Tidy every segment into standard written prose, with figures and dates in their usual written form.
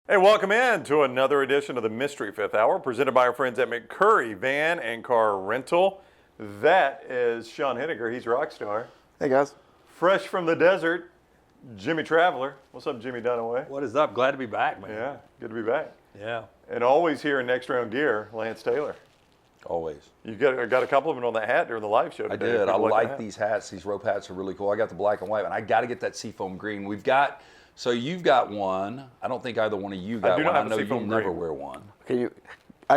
Hey, welcome in to another edition of the Mystery Fifth Hour, presented by our friends at McCurry Van and Car Rental. That is Sean Henniger. He's Rockstar. Hey, guys. Fresh from the desert, Jimmy Traveler. What's up, Jimmy Dunaway? What is up? Glad to be back, man. Yeah, good to be back. Yeah. And always here in Next Round Gear, Lance Taylor. Always. You got a compliment on that hat during the live show today. I did. I People like the these hats. These rope hats are really cool. I got the black and white, and I got to get that seafoam green. So you've got one. I don't think either one of you got do not one. have I a know seafoam you'll never green. wear one. Can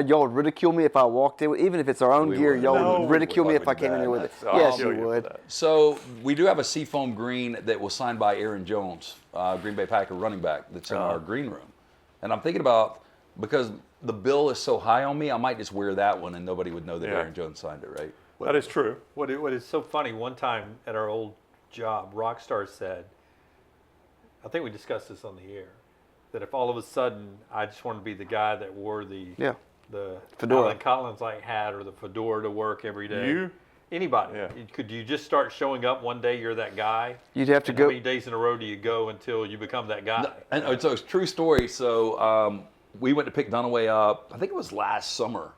y'all would ridicule me if I walked in, even if it's our own We gear. would. Y'all No, would we ridicule would. me if Why I came in here with it. I'll Yes, kill you for would. that. So we do have a seafoam green that was signed by Aaron Jones, Green Bay Packer running back, that's in our green room. And I'm thinking about, because the bill is so high on me, I might just wear that one and nobody would know that Yeah. Aaron Jones signed it, right? That is true. What is so funny, one time at our old job, Rockstar said, I think we discussed this on the air, that if all of a sudden I just wanted to be the guy that wore the Fedora. Alan Collins like hat or the fedora to work every day. You? Anybody. Yeah. Could you just start showing up one day, you're that guy? You'd have to And go. How many days in a row do you go until you become that guy? And so it's a true story. So we went to pick Dunaway up, I think it was last summer,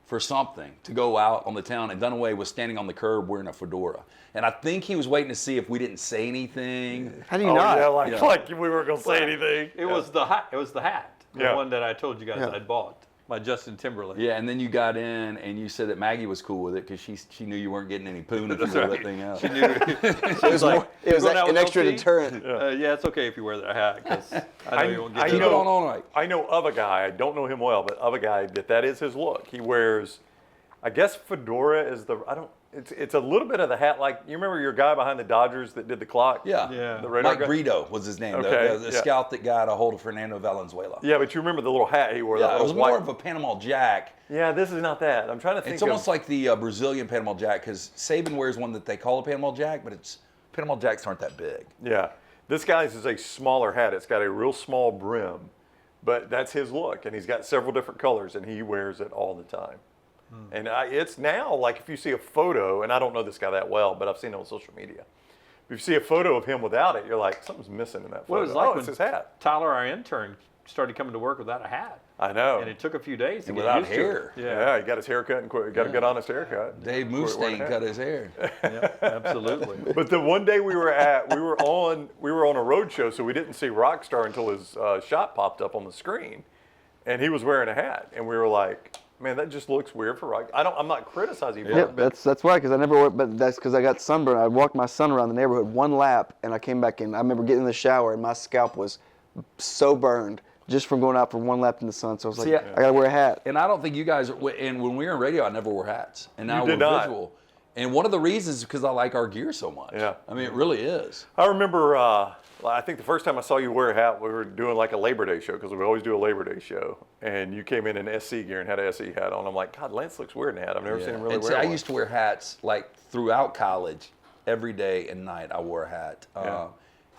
for something, to go out on the town, and Dunaway was standing on the curb wearing a fedora. And I think he was waiting to see if we didn't say anything. How do you Oh, not? yeah, like we weren't going to say anything. It was the hat. It was the hat. The Yeah. one that I told you guys Yeah. I'd bought. My Justin Timberlake. Yeah, and then you got in and you said that Maggie was cool with it because she knew you weren't getting any poon if you wore that thing out. She knew. It was, more, it was going out an with extra LT? deterrent. Yeah, it's okay if you wear that hat because I know you won't get I Keep know- it on all night. I know of a guy, I don't know him well, but of a guy that is his look. He wears, I guess fedora is it's a little bit of the hat, like, you remember your guy behind the Dodgers that did the clock? Yeah. Yeah. The radar Mike guy? Brito was his name, Okay, the yeah. scout that got a hold of Fernando Valenzuela. Yeah, but you remember the little hat he wore? Yeah, that it was little white. more of a Panama Jack. Yeah, this is not that. I'm trying to think It's almost like the Brazilian Panama Jack because Saban wears one that they call a Panama Jack, but Panama Jacks aren't that big. Yeah. This guy's is a smaller hat. It's got a real small brim, but that's his look, and he's got several different colors, and he wears it all the time. And it's now, like, if you see a photo, and I don't know this guy that well, but I've seen it on social media. If you see a photo of him without it, you're like, something's missing in that photo. What it was like oh, when it's his hat. Tyler, our intern, started coming to work without a hat, I know. and it took a few days to And get without used hair. to it. Yeah, he got his hair cut and got a good honest haircut. Dave Wearing a Mustaine hat. cut his hair. Yeah, absolutely. But the one day we were on a road show, so we didn't see Rockstar until his shot popped up on the screen, and he was wearing a hat, and we were like, man, that just looks weird for Rock. I'm not criticizing him. Yeah, that's why, because I never wore, but that's because I got sunburned. I walked my son around the neighborhood one lap, and I came back in. I remember getting in the shower, and my scalp was so burned just from going out for one lap in the sun. So I was like, See, I got to wear a hat. And I don't think you guys, and when we were in radio, I never wore hats. And now You we're did not. visual. And one of the reasons is because I like our gear so much. Yeah. I mean, it really is. I remember, I think the first time I saw you wear a hat, we were doing like a Labor Day show, because we always do a Labor Day show, and you came in SC gear and had an SC hat on. I'm like, God, Lance looks weird in a hat. I've never seen him really and wear see, I one. used to wear hats like throughout college. Every day and night I wore a hat. Yeah.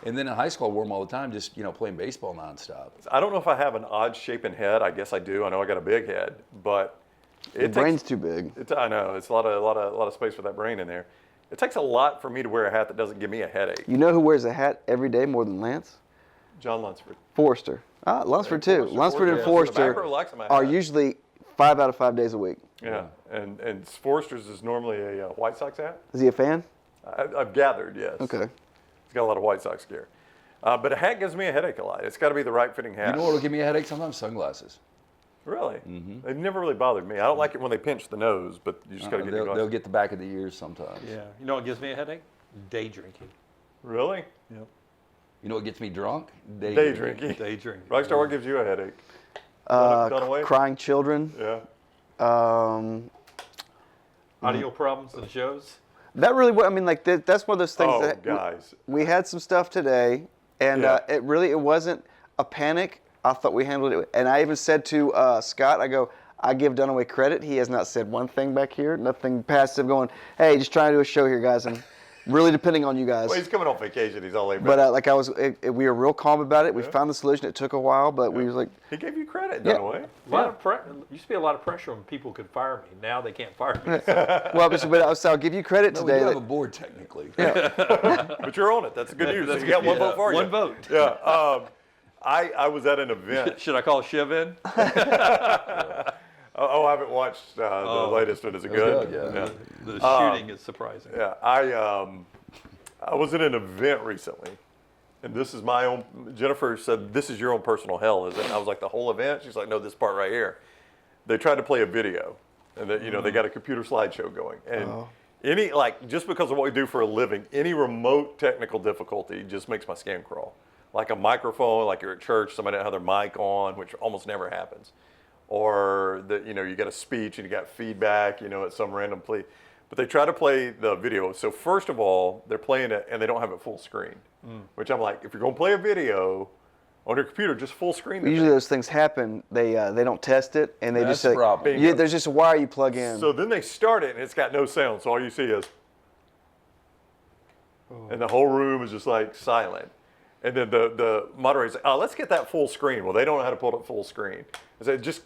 And then in high school I wore them all the time, just playing baseball nonstop. I don't know if I have an odd shaping head. I guess I do. I know I got a big head, but Your brain's too big. I know it's a lot of space for that brain in there. It takes a lot for me to wear a hat that doesn't give me a headache. You know who wears a hat every day more than Lance? John Lunsford. Forrester. Lunsford too. Lunsford and Yeah. Forrester The back row likes him, I are have. usually 5 out of 5 days a week. Yeah, and Forrester's is normally a White Sox hat. Is he a fan? I've gathered, yes. Okay. He's got a lot of White Sox gear. But a hat gives me a headache a lot. It's got to be the right fitting hat. You know what will give me a headache sometimes? Sunglasses. Really? Mm-hmm. They've never really bothered me. I don't like it when they pinch the nose, but you just got to get your They'll glasses. get the back of the ears sometimes. Yeah. You know what gives me a headache? Day drinking. Really? Yep. You know what gets me drunk? Day drinking. Day drinking. Rockstar, what gives you a headache? Dunaway? Crying children. Yeah. Audio problems in shows. That really, I mean, like that's one of those things Oh, that guys. we had some stuff today, and Yeah. it wasn't a panic. I thought we handled it, and I even said to Scott, I give Dunaway credit. He has not said one thing back here, nothing passive. Going, hey, just trying to do a show here, guys, and really depending on you guys. Well, he's coming off vacation. He's all laid back. But we were real calm about it. We found the solution. It took a while, but we was like, He gave you credit, Yeah. Dunaway. Used to be a lot of pressure when people could fire me. Now they can't fire me. well, but I'll give you credit No, we today. do have that- a board technically. But you're on it. That's good news. So you got one vote for you. One vote. Yeah. I was at an event. Should I call Shiv in? Oh, I haven't watched the latest one. Is it good? good, yeah. The shooting is surprising. Yeah, I was at an event recently, and this is my own. Jennifer said, "This is your own personal hell, is it?" And I was like, "The whole event?" She's like, "No, this part right here." They tried to play a video, and they got a computer slideshow going, and any just because of what we do for a living, any remote technical difficulty just makes my skin crawl. Like a microphone, like you're at church, somebody didn't have their mic on, which almost never happens. Or that you got a speech and you got feedback, at some random place. But they try to play the video. So first of all, they're playing it and they don't have it full screen. Which I'm like, if you're gonna play a video on your computer, just full screen it. Usually those things happen. They don't test it, and they That's just say, the problem. there's just a wire you plug in. So then they start it and it's got no sound. So all you see is, and the whole room is just like silent. And then the moderator's like, "Oh, let's get that full screen." Well, they don't know how to pull it full screen. I said, just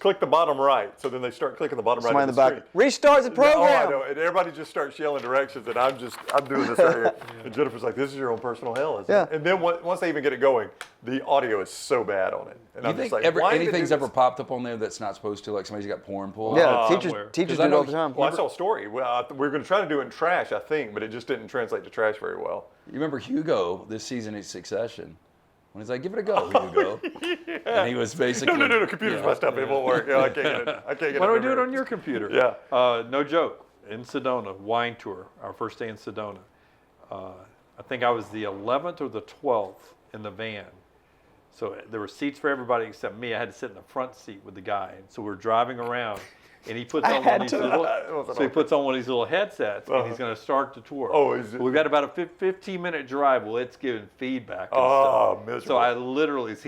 click the bottom right. So then they start clicking the bottom right. Somebody of in the the back, screen. restart the Oh, program. I know. And everybody just starts yelling directions, and I'm doing this right here. And Jennifer's like, "This is your own personal hell, isn't it?" And then once they even get it going, the audio is so bad on it. And You I'm think just like, why did they anything's do ever this? popped up on there that's not supposed to? Like somebody's got porn pulled? Yeah, Where? teachers 'Cause I do it know all the time. Well, I saw a story. Well, we were going to try to do it in trash, I think, but it just didn't translate to trash very well. You remember Hugo this season in Succession? When he's like, "Give it a go, Hugo." And he was basically... No, the computer's messed up. It won't work. I can't get it. I can't get Why it. don't we do it memory. on your computer? Yeah. No joke. In Sedona, wine tour, our first day in Sedona. I think I was the 11th or the 12th in the van. So there were seats for everybody except me. I had to sit in the front seat with the guy. And so we're driving around, and he puts on one of these one of these little headsets, and he's going to start the tour. Oh, is it? We've got about a 15-minute drive. Well, it's giving feedback. And Oh, stuff. miserable. So I literally, as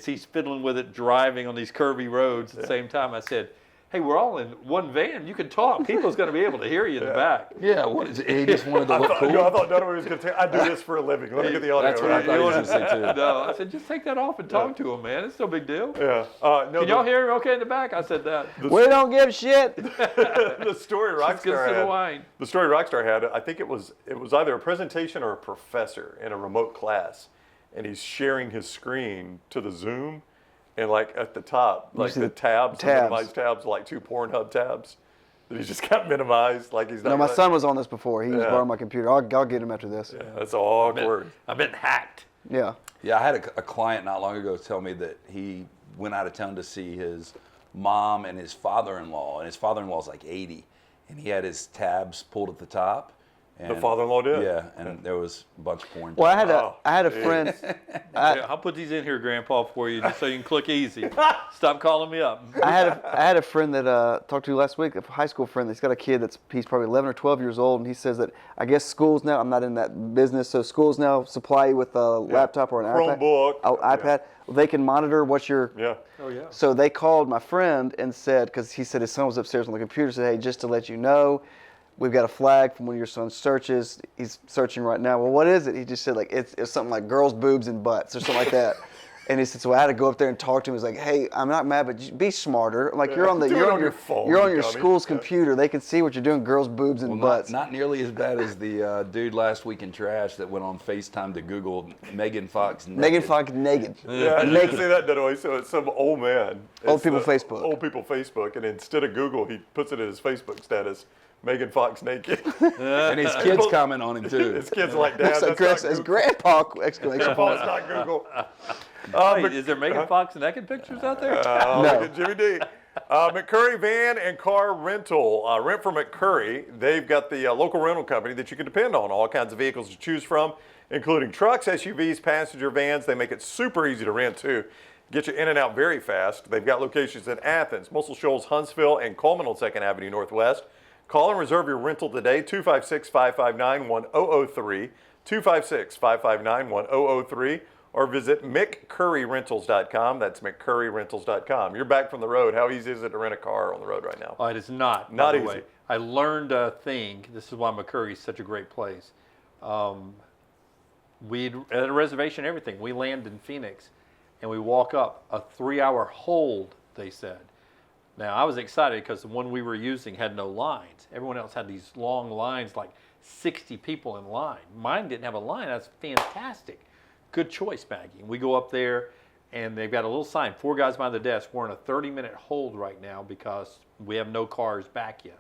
he's fiddling with it, driving on these curvy roads at the same time, I said, "Hey, we're all in one van. You can talk. People's going to be able to hear you in the back." Yeah, what is it? He just wanted to look cool? I thought Dunaway was going to take. I do this for a living. Let me get the audio That's what I right. thought he was going to say, too. No, I said, just take that off and talk to him, man. It's no big deal. Yeah. No, Can y'all hear him okay in the back? I said that. We don't give shit. the story Let's get Rockstar to the had? wine. The story Rockstar had. I think it was either a presentation or a professor in a remote class, and he's sharing his screen to the Zoom, and like at the top, like see the the tabs, tabs. minimized tabs, are like 2 Pornhub tabs. That he's just got minimized, like he's not. No, my gonna- son was on this before. He was Yeah. borrowing my computer. I'll get him after this. That's awkward. I've been hacked. Yeah. Yeah, I had a client not long ago tell me that he went out of town to see his mom and his father-in-law, and his father-in-law's like 80, and he had his tabs pulled at the top. And, The father-in-law did? Yeah, and there was a bunch of porn. Well, I had a geez. friend. Yeah, I'll put these in here, Grandpa, for you, just so you can click easy. Stop calling me up. I had a friend that talked to last week, a high school friend. He's got a kid he's probably 11 or 12 years old, and he says that I guess schools now. I'm not in that business, so schools now supply you with a laptop or an Chromebook. iPad. They can monitor what you're. Yeah. Oh, yeah. So they called my friend and said, because he said his son was upstairs on the computer, said, "Hey, just to let you know, we've got a flag from one of your son's searches. He's searching right now." Well, what is it? He just said like it's something like girls' boobs and butts or something like that. And he said, so I had to go up there and talk to him. He was like, "Hey, I'm not mad, but be smarter. Like you're on Do it you're on on your phone, you're on you your dummy." school's computer. They can see what you're doing. Girls' boobs and butts." Not nearly as bad as the dude last week in Trash that went on FaceTime to Google Megan Fox. Megan Fox naked. Yeah, I didn't naked. see that Dunaway. So it's some old man. Old It's people the Facebook. Old people Facebook, and instead of Google, he puts it in his Facebook status. Megan Fox naked. And his kids comment on him too. His kids are like, "Dad, So that's Chris not says, Google." "Grandpa!" Exclamation Grandpa, point. it's not Google. Wait, is there Megan Fox naked pictures out there? No. Look at Jimmy D. McCurry Van and Car Rental. Rent from McCurry. They've got the local rental company that you can depend on. All kinds of vehicles to choose from, including trucks, SUVs, passenger vans. They make it super easy to rent too. Get you in and out very fast. They've got locations in Athens, Muscle Shoals, Huntsville, and Coleman on 2nd Avenue Northwest. Call and reserve your rental today, 256-559-1003, 256-559-1003, or visit McCurryRentals.com. That's McCurryRentals.com. You're back from the road. How easy is it to rent a car on the road right now? Oh, it is not. Not by the easy. way. I learned a thing. This is why McCurry is such a great place. We at a reservation, everything. We land in Phoenix, and we walk up a 3-hour hold. They said. Now I was excited because the one we were using had no lines. Everyone else had these long lines, like 60 people in line. Mine didn't have a line. That's fantastic. Good choice, Maggie. We go up there. and they've got a little sign, 4 guys behind the desk. We're in a 30-minute hold right now because we have no cars back yet.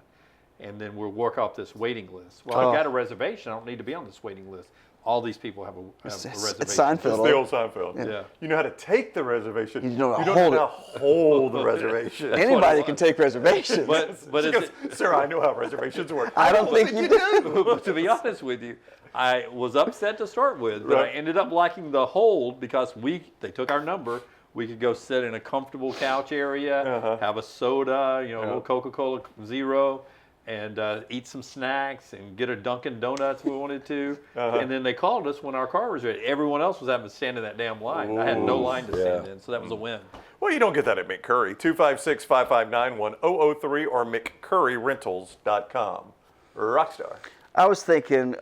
And then we'll work off this waiting list. Well, I've got a reservation. I don't need to be on this waiting list. All these people have a reservation. It's Seinfeld. It's the old Seinfeld. Yeah. You know how to take the reservation. You don't know know hold how to hold the reservation. Anybody can take reservations. But She is goes, it, Sir, I know how reservations work. I don't think you do. but to be honest with you, I was upset to start with, but I Right. ended up liking the hold because they took our number. We could go sit in a comfortable couch area, have a soda, a little Coca-Cola Zero, and eat some snacks and get a Dunkin' Donuts if we wanted to. And then they called us when our car was ready. Everyone else was having to stand in that damn line. I had no line to stand in, so that was a win. Well, you don't get that at McCurry. 256-559-1003 or McCurryRentals.com. Rockstar. I was thinking,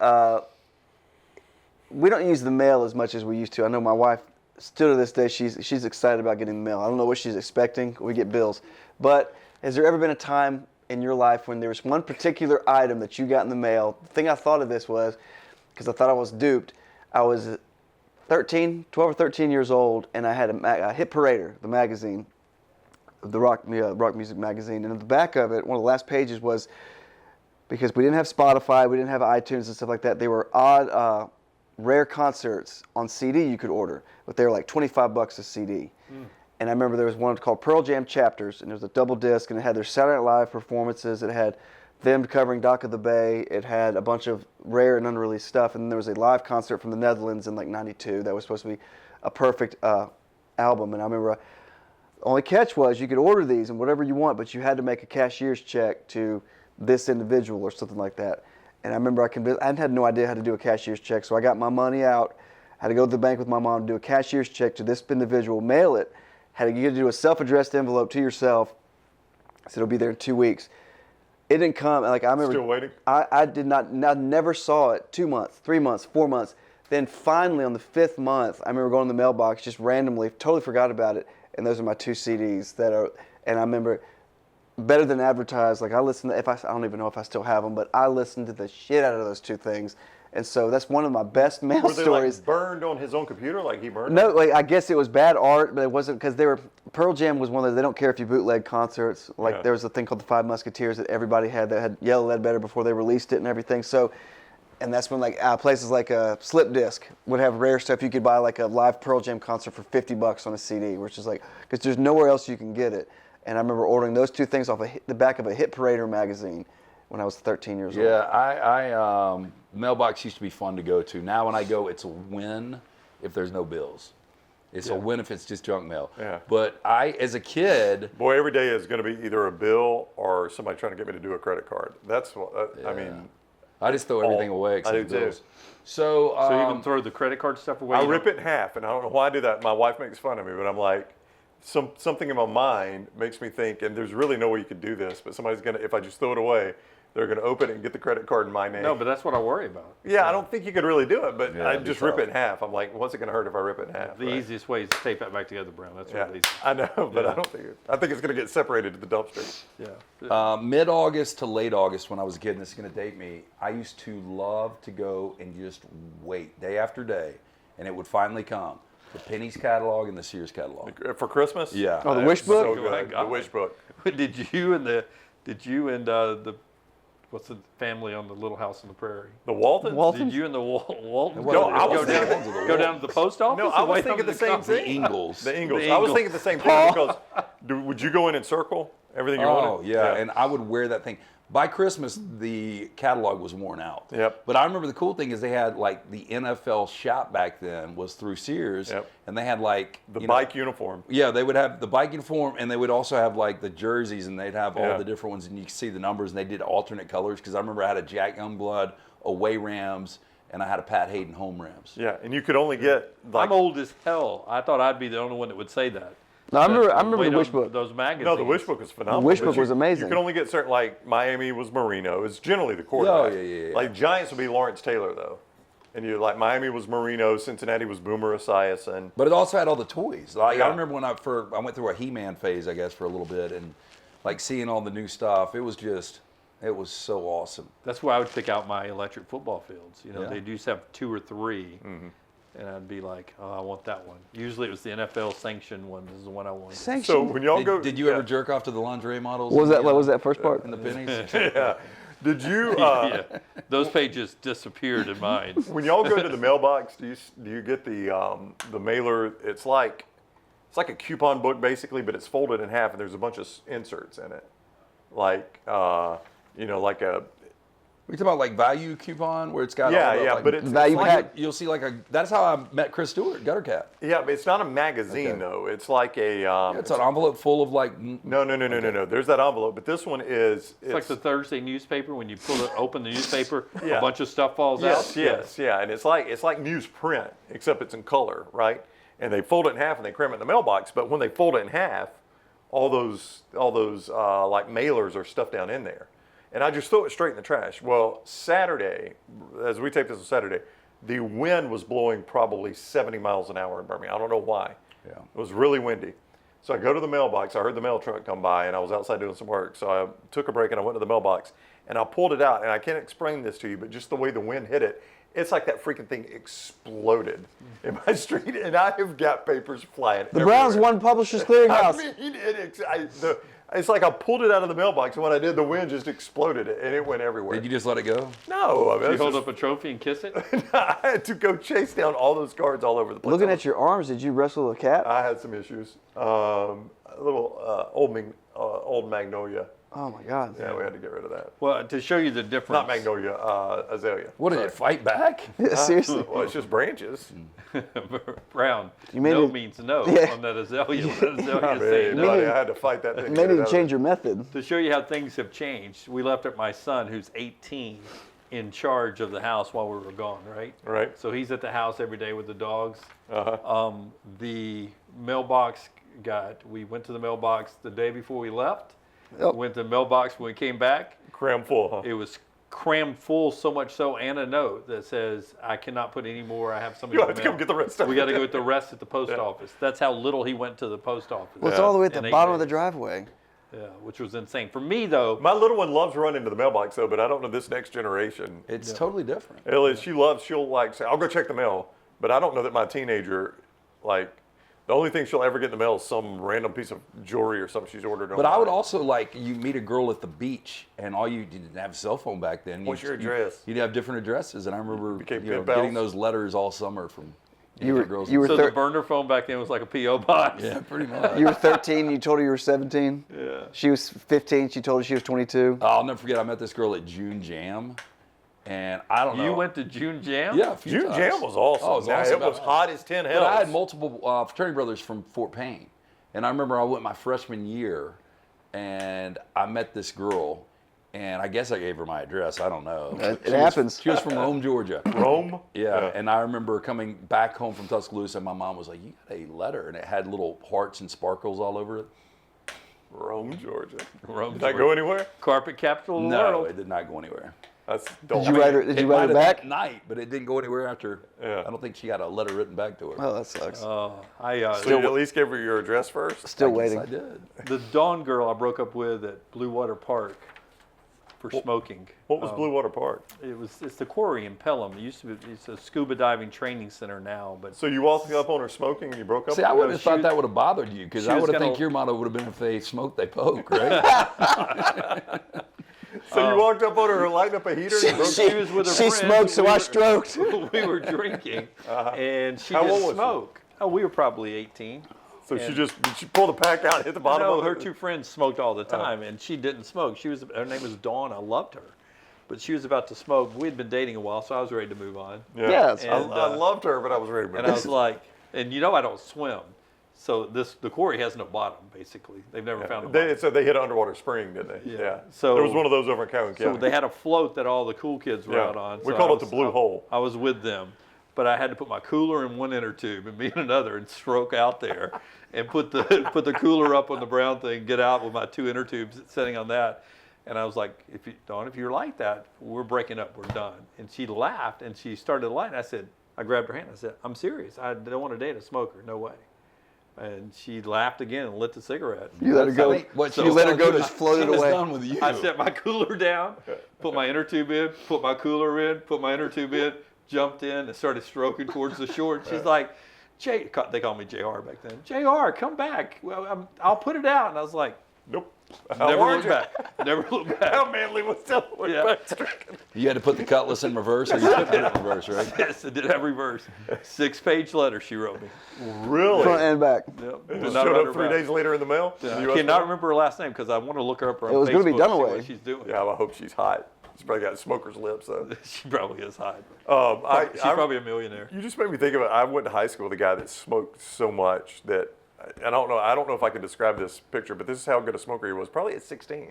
we don't use the mail as much as we used to. I know my wife, still to this day, she's excited about getting the mail. I don't know what she's expecting. We get bills. But has there ever been a time in your life when there was one particular item that you got in the mail? The thing I thought of this was, because I thought I was duped, I was 12 or 13 years old, and I had a Hit Parader, the magazine, the rock music magazine. And at the back of it, one of the last pages was, because we didn't have Spotify, we didn't have iTunes and stuff like that, they were odd, rare concerts on CD you could order, but they were like $25 a CD. And I remember there was one called Pearl Jam Chapters, and it was a double disc, and it had their Saturday Night Live performances. It had them covering Dock of the Bay. It had a bunch of rare and unreleased stuff, and then there was a live concert from the Netherlands in like '92 that was supposed to be a perfect album. And I remember the only catch was you could order these and whatever you want, but you had to make a cashier's check to this individual or something like that. And I remember I had no idea how to do a cashier's check, so I got my money out, had to go to the bank with my mom to do a cashier's check to this individual, mail it, had to get to do a self-addressed envelope to yourself. I said it'll be there in 2 weeks. It didn't come. Like I remember, Still waiting? I did not. I never saw it. 2 months, 3 months, 4 months. Then finally, on the 5th month, I remember going to the mailbox just randomly, totally forgot about it, and those are my 2 CDs that are. And I remember, Better Than Advertised. Like I listened to, I don't even know if I still have them, but I listened to the shit out of those 2 things. And so that's one of my best mail Were they stories. like burned on his own computer, like he burned? No, like I guess it was bad art, but it wasn't because they were. Pearl Jam was one of those. They don't care if you bootleg concerts. Like there was a thing called the Five Musketeers that everybody had that had Yellow Ledbetter before they released it and everything. So, and that's when like places like Slip Disc would have rare stuff. You could buy like a live Pearl Jam concert for $50 on a CD, which is like because there's nowhere else you can get it. And I remember ordering those 2 things off the back of a Hit Parader magazine when I was 13 years old. Yeah, I mailbox used to be fun to go to. Now when I go, it's a win if there's no bills. It's a win if it's just junk mail. Yeah. But as a kid, Boy, every day is going to be either a bill or somebody trying to get me to do a credit card. That's what I mean. I just throw everything away I except do too. bills. So, So you can throw the credit card stuff away? I You rip don't- it in half, and I don't know why I do that. My wife makes fun of me, but I'm like, something in my mind makes me think, and there's really no way you could do this, but somebody's going to, if I just throw it away, they're going to open it and get the credit card in my name. No, but that's what I worry about. Yeah, I don't think you could really do it, but Yeah, I it'd be just rip tough. it in half. I'm like, what's it going to hurt if I rip it in half? The right? easiest way is to tape that back together, Brown. That's Yeah, really easy. I know, but I don't think I think it's going to get separated to the dumpster. Yeah. mid-August to late August when I was a kid, and this is going to date me, I used to love to go and just wait day after day, and it would finally come. The Penny's catalog and the Sears catalog. For Christmas? Yeah. Oh, the That's wish book? So Oh my good. God. The wish book. Did you and the what's the family on the Little House on the Prairie? The Waltons? Waltons? Did you and the Waltons No, I was go down to the post office? No, I and was wait thinking for the them to same come? thing. The Ingalls. The Ingalls. The I was Ingalls. thinking the same thing because would you go in and circle everything you Oh, wanted? yeah, and I would wear that thing. By Christmas, the catalog was worn out. Yep. But I remember the cool thing is they had like the NFL shop back then was through Sears, Yep. and they had like The bike uniform. Yeah, they would have the bike uniform, and they would also have like the jerseys, and they'd have Yeah. all the different ones, and you could see the numbers, and they did alternate colors. Because I remember I had a Jack Youngblood away Rams, and I had a Pat Hayden home Rams. Yeah, and you could only get like I'm old as hell. I thought I'd be the only one that would say that. No, I remember Wait the on wish book. Those magazines. no, the wish book was phenomenal. The wish but book was amazing. You could only get certain like Miami was Marino. It's generally the quarterback. yeah. Like Giants would be Lawrence Taylor though, and you like Miami was Marino, Cincinnati was Boomer Esiason. But it also had all the toys. Like Yeah. I remember when I went through a He-Man phase, I guess, for a little bit, and like seeing all the new stuff. It was so awesome. That's where I would pick out my electric football fields. You know, Yeah. they used to have 2 or 3, and I'd be like, oh, I want that one. Usually it was the NFL sanctioned one. This is the one I wanted. Sanction. So when y'all go, Did you ever jerk off to the lingerie models? What was that? and What was that first part? And the pennies? yeah. Did you? Yeah, those pages disappeared in mine. When y'all go to the mailbox, do you get the mailer? It's like a coupon book basically, but it's folded in half, and there's a bunch of inserts in it, like like a. We talking about like value coupon where it's got Yeah, all the, yeah, like, but it's Value like, pack. you'll see like that's how I met Chris Stewart, Gutter Cat. Yeah, but it's not a magazine Okay. though. It's like a. It's an envelope full of like. No. There's that envelope, but this one is. It's like the Thursday newspaper when you open the newspaper, Yeah. a bunch of stuff falls Yes, out. yes, yeah, and it's like newsprint, except it's in color, right? And they fold it in half and they cram it in the mailbox. But when they fold it in half, all those like mailers are stuffed down in there, and I just throw it straight in the trash. Well, Saturday, as we taped this on Saturday, the wind was blowing probably 70 miles an hour in Birmingham. I don't know why. Yeah. It was really windy. So I go to the mailbox. I heard the mail truck come by, and I was outside doing some work. So I took a break and I went to the mailbox, and I pulled it out. And I can't explain this to you, but just the way the wind hit it, it's like that freaking thing exploded in my street, and I have got papers flying. The Browns won Publishers Clearinghouse. I mean, it's like I pulled it out of the mailbox, and when I did, the wind just exploded it, and it went everywhere. Did you just let it go? No, I mean, You it's hold just- up a trophy and kiss it? I had to go chase down all those cards all over the place. Looking at your arms, did you wrestle a cat? I had some issues. A little old magnolia. Oh my God. Yeah, we had to get rid of that. Well, to show you the difference. Not magnolia, azalea. What did it fight back? Yeah, seriously. Well, it's just branches. Brown. You made No it- means no Yeah. on that azalea. That azalea I is saying no. I had to fight that thing. Maybe to change your method. To show you how things have changed, we left my son, who's 18, in charge of the house while we were gone, right? Right. So he's at the house every day with the dogs. Uh-huh. The mailbox we went to the mailbox the day before we left. Yep. Went to the mailbox when we came back. Cram full, huh? It was crammed full, so much so, and a note that says, I cannot put any more. I have somebody. You have to come get the rest of We it. got to go get the rest at the post Yeah. office. That's how little he went to the post office. Well, it's all the way at In the 8 bottom of the days. driveway. Yeah, which was insane. For me, though, My little one loves running to the mailbox, though, but I don't know this next generation. It's totally different. Ellie, she'll like say, I'll go check the mail, but I don't know that my teenager, like, the only thing she'll ever get in the mail is some random piece of jewelry or something she's ordered online. But I would also like you meet a girl at the beach, and you didn't have a cell phone back then. What's your address? You'd have different addresses, and I remember Became getting pen pals? those letters all summer from You were different girls. you were so thir- the burner phone back then was like a P.O. box. yeah, pretty much. you were 13. You told her you were 17. Yeah. She was 15. She told her she was 22. I'll never forget. I met this girl at June Jam, and I don't know. You went to June Jam? Yeah, a few June times. Jam was awesome. Oh, it was Now, awesome. It was hot as 10 hells. But I had multiple fraternity brothers from Fort Payne. And I remember I went my freshman year, and I met this girl, and I guess I gave her my address. I don't know. It happens. She was from Rome, Georgia. Rome? Yeah, and I remember coming back home from Tuscaloosa, and my mom was like, "You got a letter," and it had little hearts and sparkles all over it. Rome, Georgia. Rome, Did that Georgia. go anywhere? Carpet capital of the No, world. it did not go anywhere. That's Did you write her? Did you write her might have back? that night, but it didn't go anywhere after. Yeah. I don't think she got a letter written back to her. Oh, that sucks. So Still you at least give her your address first? Still I guess waiting. I did. the Dawn girl I broke up with at Blue Water Park for smoking. What was Blue Water Park? It's the quarry in Pelham. It's a scuba diving training center now, but So you walked up on her smoking and you broke up See, I with wouldn't her? have thought was- that would have bothered you, because she I was would have gonna- think your motto would have been if they smoke, they poke, right? So you walked up on her lighting up a heater and you broke she was with her She friends. smoked, so We I were- stroked. we were drinking, and she How old didn't was she? smoke. Oh, we were probably 18. So did she pull the pack out and hit the bottom No, of her it? two friends smoked all the time, and she didn't smoke. Her name was Dawn. I loved her, but she was about to smoke. We'd been dating a while, so I was ready to move on. Yeah, it's I, And, I loved her, but I was ready to move And I was like, and I don't swim, so the quarry has no bottom. Basically, they've never found a bottom. So they hit an underwater spring, didn't they? Yeah. So- there was one of those over in Calhoun So County. they had a float that all the cool kids were Yeah. out on. We so called I it the was- Blue Hole. I was with them, but I had to put my cooler in one inner tube and me in another and stroke out there and put the cooler up on the brown thing, get out with my two inner tubes sitting on that. And I was like, Dawn, if you're like that, we're breaking up, we're done. And she laughed and she started to light. I said, I grabbed her hand. I said, I'm serious. I don't want to date a smoker. No way. And she laughed again and lit the cigarette. You let her go. What You let her go, she just floated was away. done with you. I set my cooler down, put my inner tube in, put my cooler in, put my inner tube in, jumped in and started stroking towards the shore. And she's like, they called me JR back then. JR, come back. Well, I'll put it out. And I was like, Nope. never looked back. Never looked back. How manly was that? Yeah. You had to put the cutlass in reverse, or you couldn't put it in reverse, right? Yes, it did have reverse. 6-page letter she wrote me. Really? Front and back. Yep. It Did just not showed write up her 3 back. days later in the mail? Yeah, The I US cannot mail? remember her last name because I want to look her up on It was gonna be Facebook to see Dunaway. what she's doing. Yeah, I hope she's hot. She's probably got smoker's lips, though. She probably is hot. She's I probably a millionaire. You just made me think of it. I went to high school with a guy that smoked so much that I don't know if I can describe this picture, but this is how good a smoker he was. Probably at 16,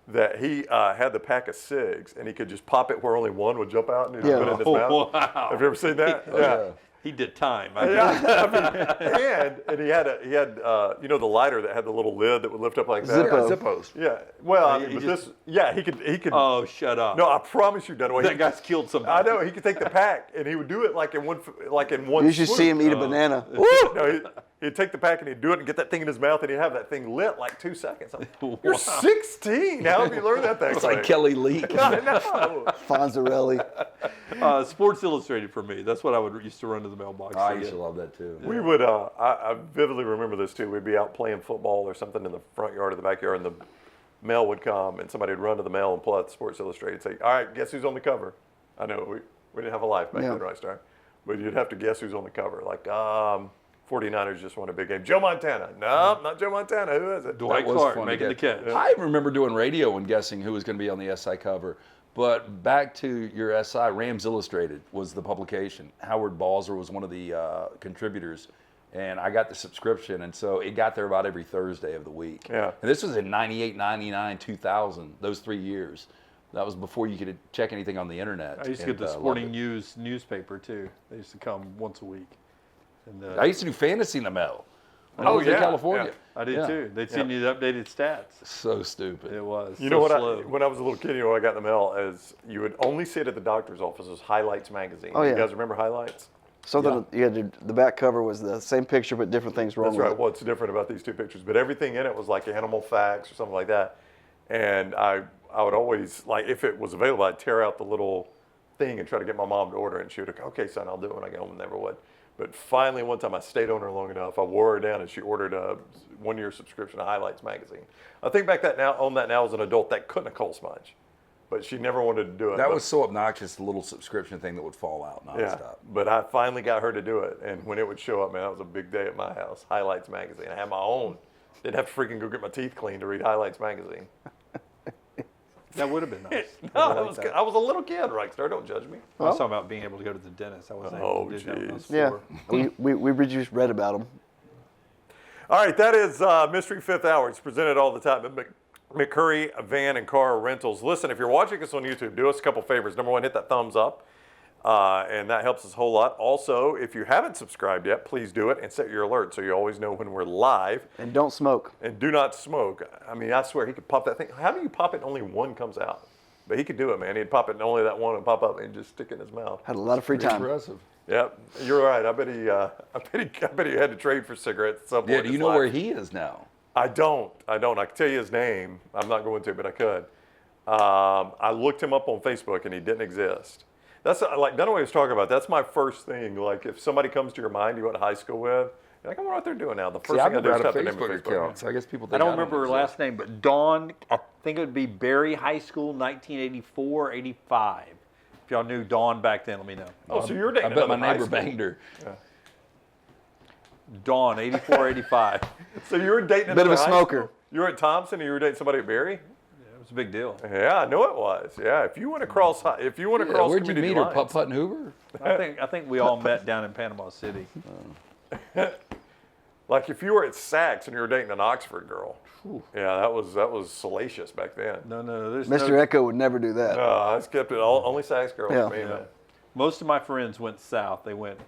that he had the pack of cigs and he could just pop it where only one would jump out and he'd Yeah. put it in his Oh, mouth. wow. Have you ever seen that? Yeah. He did time. Yeah, and he had the lighter that had the little lid that would lift up like that. Zippo. Zippos. Yeah. Well, I mean, He but just- he could. Oh, shut up. No, I promise you, Dunaway. That guy's killed somebody. I know he could take the pack and he would do it like in one. You should swoop. see him eat a banana. Woo! No, he'd take the pack and he'd do it and get that thing in his mouth and he'd have that thing lit like 2 seconds. I'm like, You're Wow. 16. How have you learned that thing? It's like Kelly Leak. I know. Fonzarelli. Sports Illustrated for me. That's what I would used to run to the mailbox. I to used to get. love that too. We would. I vividly remember this too. We'd be out playing football or something in the front yard or the backyard, and the mail would come, and somebody would run to the mail and pull out Sports Illustrated and say, "All right, guess who's on the cover?" I know we didn't have a life back Yeah. then, right, Star? But you'd have to guess who's on the cover. Like, 49ers just won a big game. Joe Montana. No, not Joe Montana. Who is it? Dwight That was Clark fun to making the get. catch. I remember doing radio and guessing who was going to be on the SI cover. But back to your SI, Rams Illustrated was the publication. Howard Balzer was one of the contributors, and I got the subscription, and so it got there about every Thursday of the week. Yeah. And this was in 98, 99, 2000, those 3 years. That was before you could check anything on the internet. I used to get and, the loved Sporting it. News newspaper too. They used to come once a week. And, I used to do fantasy in the mail. When I Oh, was in yeah, California. yeah. I did Yeah. too. They'd send you the updated stats. So stupid. It was. You so know what? slow. When I was a little kid, what I got in the mail is you would only see it at the doctor's office as Highlights magazine. Oh, You yeah. guys remember Highlights? So you had the back cover was the same picture but different things wrong That's with right. it. What's different about these two pictures? But everything in it was like animal facts or something like that. And I would always, like, if it was available, I'd tear out the little thing and try to get my mom to order it. And she would go, okay, son, I'll do it when I get home. And never would. But finally, one time I stayed on her long enough. I wore her down and she ordered a 1-year subscription to Highlights magazine. I think back on that now as an adult, that couldn't have cost much. But she never wanted to do it. That But- was so obnoxious, the little subscription thing that would fall out nonstop. Yeah, but I finally got her to do it, and when it would show up, man, that was a big day at my house. Highlights magazine. I had my own. Didn't have to freaking go get my teeth cleaned to read Highlights magazine. That would have been nice. No, I I like was, that. I was a little kid, Rockstar. Don't judge me. I was talking about being able to go to the dentist. I wasn't able to do that when I was Yeah, 4. we just read about them. All right, that is Mystery Fifth Hour. It's presented all the time at McCurry Van and Car Rentals. Listen, if you're watching us on YouTube, do us a couple favors. Number one, hit that thumbs up, and that helps us a whole lot. Also, if you haven't subscribed yet, please do it and set your alert so you always know when we're live. And don't smoke. And do not smoke. I mean, I swear he could pop that thing. How do you pop it and only one comes out? But he could do it, man. He'd pop it and only that one would pop up and just stick it in his mouth. Had a lot of free time. Impressive. Yep, you're right. I bet he had to trade for cigarettes at some point. Yeah, in do you his know life. where he is now? I don't. I can tell you his name. I'm not going to, but I could. I looked him up on Facebook and he didn't exist. That's like Dunaway was talking about. That's my first thing. Like if somebody comes to your mind you went to high school with, you're like, I wonder what they're doing now. The first See, I've thing I do never is had a type the name of Facebook Facebook. account, so I guess people think I don't remember her exist. last name, but Dawn, I think it would be Berry High School, 1984, 85. If y'all knew Dawn back then, let me know. Oh, so you're I dating bet my another high neighbor school. banged her. Dawn, 84, 85. So you were dating Bit of another a high smoker. school? You were at Thompson and you were dating somebody at Berry? It was a big deal. Yeah, I know it was. Yeah, if you want to cross, Where'd you community meet her? lines. Putt Putt and Hoover? I think we all met down in Panama City. Like if you were at Saks and you were dating an Oxford girl. Yeah, that was salacious back then. No, there's Mr. no. Echo would never do that. I kept it only Saks girls. Yeah. Me, man. Most of my friends went south. They went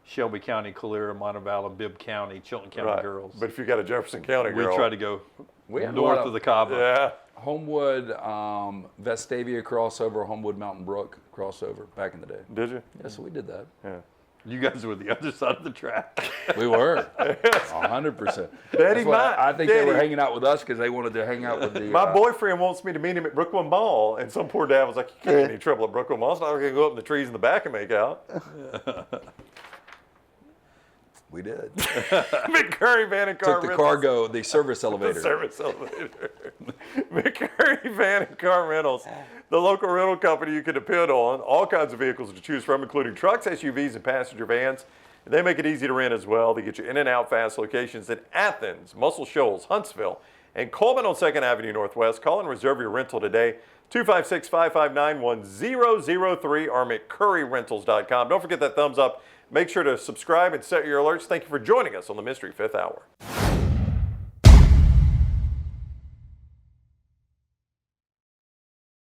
Shelby County, Calera, Montevallo, Bibb County, Chilton County Right. girls. But if you got a Jefferson County We girl, tried to go We had a north lot of- of the Cabo. yeah. Homewood, Vestavia crossover, Homewood Mountain Brook crossover back in the day. Did you? Yeah, so we did that. Yeah. You guys were the other side of the track. We were 100%. Betty, I think they were Daddy- hanging out with us because they wanted to hang out with the. My boyfriend wants me to meet him at Brooklyn Mall, and some poor dad was like, "You can't get any trouble at Brooklyn Mall. It's not going to go up in the trees in the back and make out." We did. McCurry Van Car Took the Rental. cargo, the service elevator. The service elevator. McCurry Van Car Rentals, the local rental company you can depend on. All kinds of vehicles to choose from, including trucks, SUVs, and passenger vans. And they make it easy to rent as well. They get you in and out fast. Locations in Athens, Muscle Shoals, Huntsville, and Coleman on 2nd Avenue Northwest. Call and reserve your rental today. 256-559-1003 or McCurryRentals.com. Don't forget that thumbs up. Make sure to subscribe and set your alerts. Thank you for joining us on the Mystery Fifth Hour.